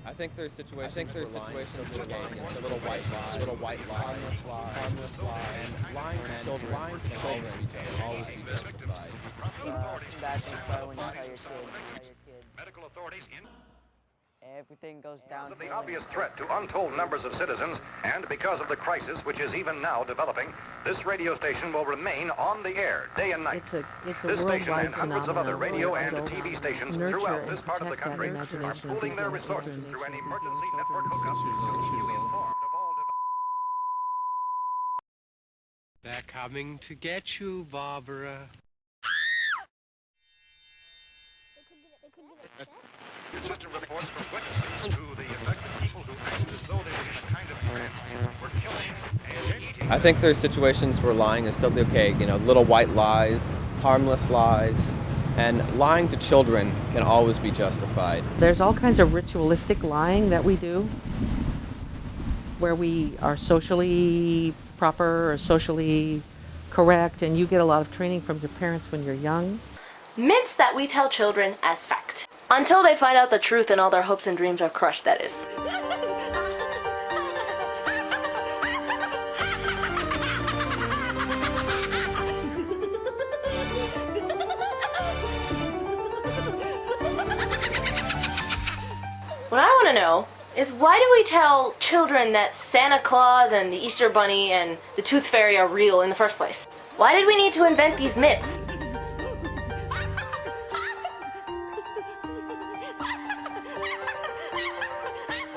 I think there's situations where lying is a little white lie, harmless lies, and lying to children can always be justified. Some bad things are when you tell your kids. Medical authorities in Everything goes down. of the obvious threat to untold numbers of citizens, and because of the crisis which is even now developing, this radio station will remain on the air day and night. It's a This station worldwide and hundreds of other phenomenon radio where and adults TV stations nurture throughout and this part of the protect that country are imagination of pooling these their young resources children. through an These emergency young network children. hookup to keep you informed of all They're coming to get you, Barbara. consistent reports from witnesses to the affected people who acted as though they were in a kind of trance, were killing and eating. I think there's situations where lying is still okay, little white lies, harmless lies, and lying to children can always be justified. There's all kinds of ritualistic lying that we do where we are socially proper or socially correct, and you get a lot of training from your parents when you're young. Myths that we tell children as fact. Until they find out the truth and all their hopes and dreams are crushed, that is. What I want to know is, why do we tell children that Santa Claus and the Easter Bunny and the Tooth Fairy are real in the first place? Why did we need to invent these myths?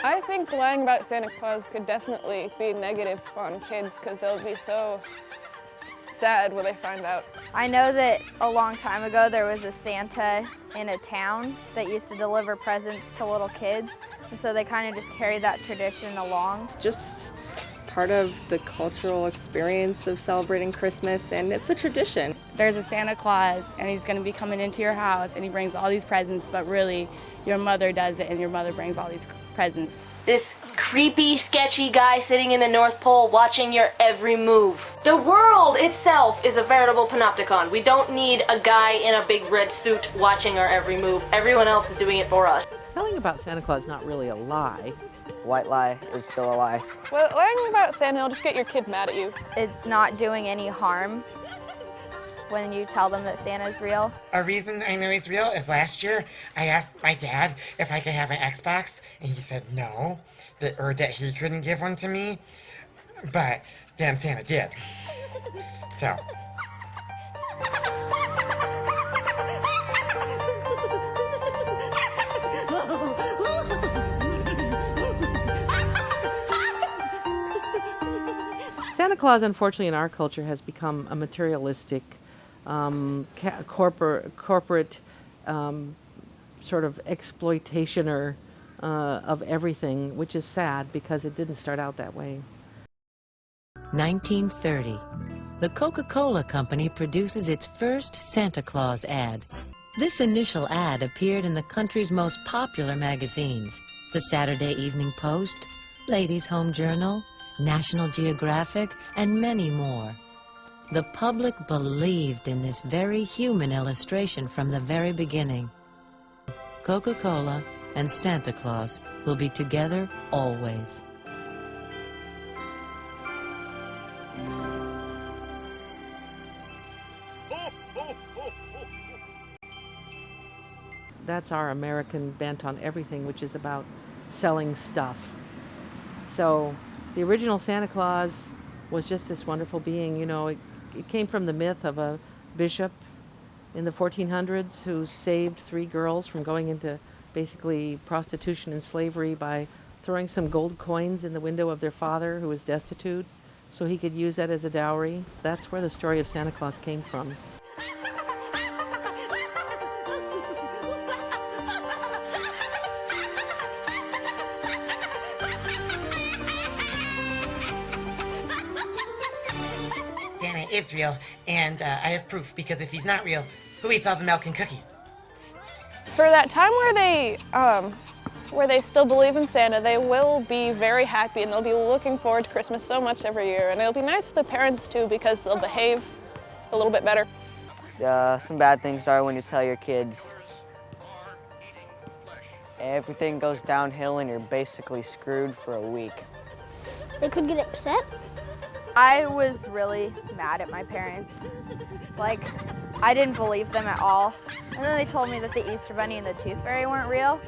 I think lying about Santa Claus could definitely be negative on kids because they'll be so sad when they find out. I know that a long time ago there was a Santa in a town that used to deliver presents to little kids, and so they kind of just carry that tradition along. It's just part of the cultural experience of celebrating Christmas, and it's a tradition. There's a Santa Claus, and he's going to be coming into your house, and he brings all these presents, but really your mother does it, and your mother brings all these presents. This creepy, sketchy guy sitting in the North Pole watching your every move. The world itself is a veritable panopticon. We don't need a guy in a big red suit watching our every move. Everyone else is doing it for us. Telling about Santa Claus is not really a lie. White lie is still a lie. Well, lying about Santa will just get your kid mad at you. It's not doing any harm when you tell them that Santa's real. A reason I know he's real is last year I asked my dad if I could have an Xbox, and he said no, that he couldn't give one to me, but then Santa did. So. Santa Claus, unfortunately, in our culture has become a materialistic, corporate sort of exploitationer of everything, which is sad because it didn't start out that way. 1930. The Coca-Cola Company produces its first Santa Claus ad. This initial ad appeared in the country's most popular magazines, the Saturday Evening Post, Ladies' Home Journal, National Geographic, and many more. The public believed in this very human illustration from the very beginning. Coca-Cola and Santa Claus will be together always. That's our American bent on everything, which is about selling stuff. So the original Santa Claus was just this wonderful being. It came from the myth of a bishop in the 1400s who saved 3 girls from going into basically prostitution and slavery by throwing some gold coins in the window of their father, who was destitute, so he could use that as a dowry. That's where the story of Santa Claus came from. Santa is real, and I have proof, because if he's not real, who eats all the milk and cookies? For that time where they still believe in Santa, they will be very happy, and they'll be looking forward to Christmas so much every year. And it'll be nice for the parents too, because they'll behave a little bit better. Some bad things are when you tell your kids everything goes downhill and you're basically screwed for a week. They could get upset. I was really mad at my parents. Like, I didn't believe them at all. And then they told me that the Easter Bunny and the Tooth Fairy weren't real.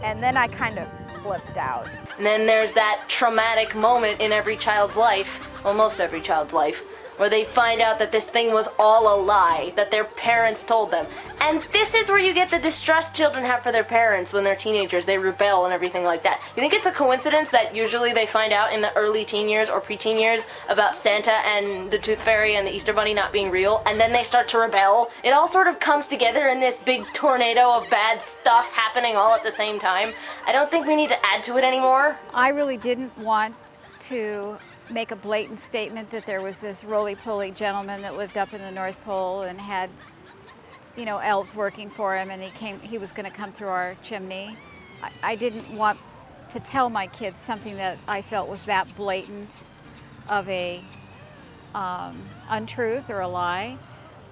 And then I kind of flipped out. And then there's that traumatic moment in every child's life, well, most every child's life, where they find out that this thing was all a lie, that their parents told them. And this is where you get the distrust children have for their parents when they're teenagers. They rebel and everything like that. You think it's a coincidence that usually they find out in the early teen years or preteen years about Santa and the Tooth Fairy and the Easter Bunny not being real, and then they start to rebel? It all sort of comes together in this big tornado of bad stuff happening all at the same time. I don't think we need to add to it anymore. I really didn't want to make a blatant statement that there was this roly-poly gentleman that lived up in the North Pole and had, you know, elves working for him, and he was going to come through our chimney. I didn't want to tell my kids something that I felt was that blatant of a untruth or a lie.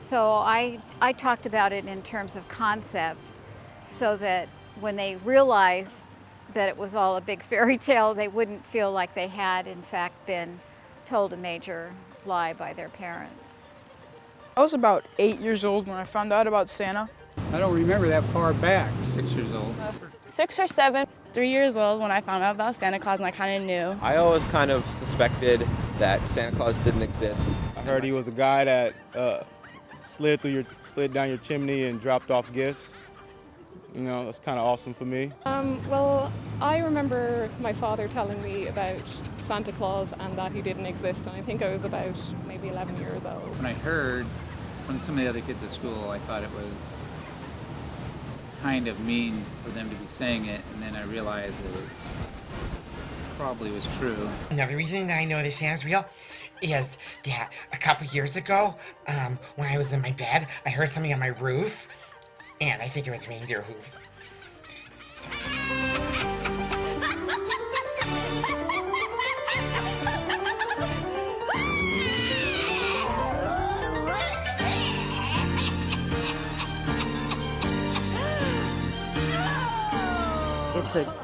So I talked about it in terms of concept, so that when they realized that it was all a big fairy tale, they wouldn't feel like they had, in fact, been told a major lie by their parents. I was about 8 years old when I found out about Santa. I don't remember that far back. 6 years old. 6 or 7. 3 years old when I found out about Santa Claus, and I kind of knew. I always kind of suspected that Santa Claus didn't exist. I heard he was a guy that slid down your chimney and dropped off gifts. You know, that's kind of awesome for me. Well, I remember my father telling me about Santa Claus and that he didn't exist, and I think I was about maybe 11 years old. When I heard from some of the other kids at school, I thought it was kind of mean for them to be saying it, and then I realized it probably was true. Another reason that I know that Santa's real is that a couple years ago, when I was in my bed, I heard something on my roof, and I think it was reindeer hooves.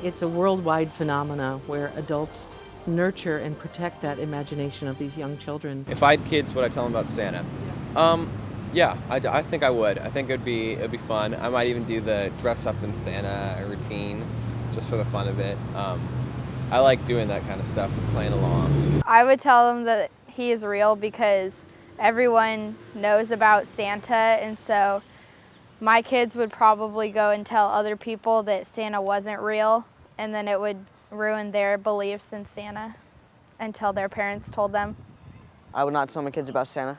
It's a worldwide phenomena where adults nurture and protect that imagination of these young children. If I had kids, would I tell them about Santa? Yeah, I think I would. I think it'd be fun. I might even do the dress up in Santa routine, just for the fun of it. I like doing that kind of stuff, playing along. I would tell them that he is real because everyone knows about Santa, and so my kids would probably go and tell other people that Santa wasn't real, and then it would ruin their beliefs in Santa until their parents told them. I would not tell my kids about Santa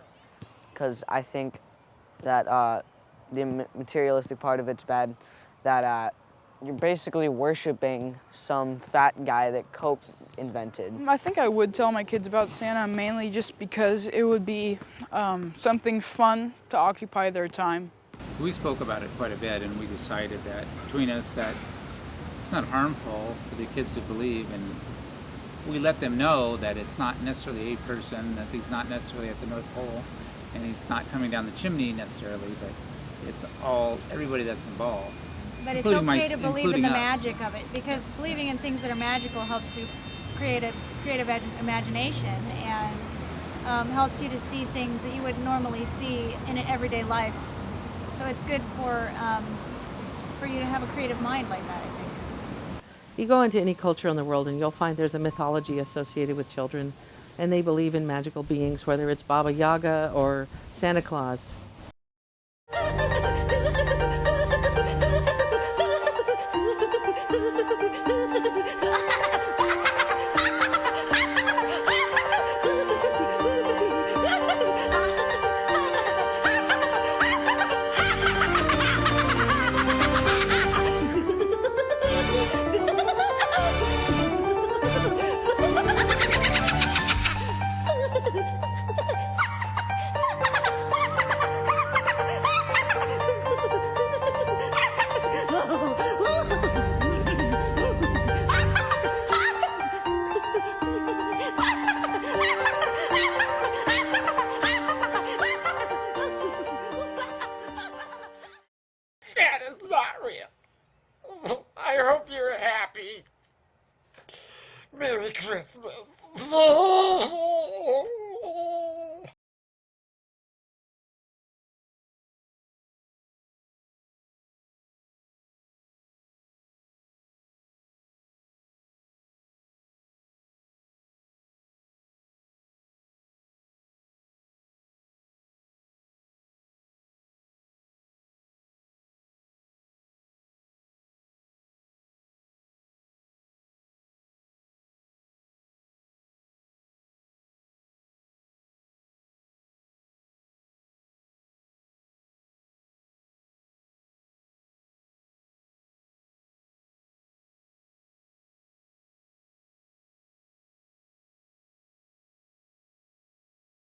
because I think that the materialistic part of it's bad, that you're basically worshiping some fat guy that Coke invented. I think I would tell my kids about Santa mainly just because it would be something fun to occupy their time. We spoke about it quite a bit, and we decided that between us that it's not harmful for the kids to believe, and we let them know that it's not necessarily a person, that he's not necessarily at the North Pole, and he's not coming down the chimney necessarily, but it's all, everybody that's involved. But it's okay to believe in the magic of it, because believing in things that are magical helps you create a creative imagination and helps you to see things that you would normally see in an everyday life. So it's good for you to have a creative mind like that, I think. You go into any culture in the world and you'll find there's a mythology associated with children, and they believe in magical beings, whether it's Baba Yaga or Santa Claus. Santa's not real. I hope you're happy. Merry Christmas.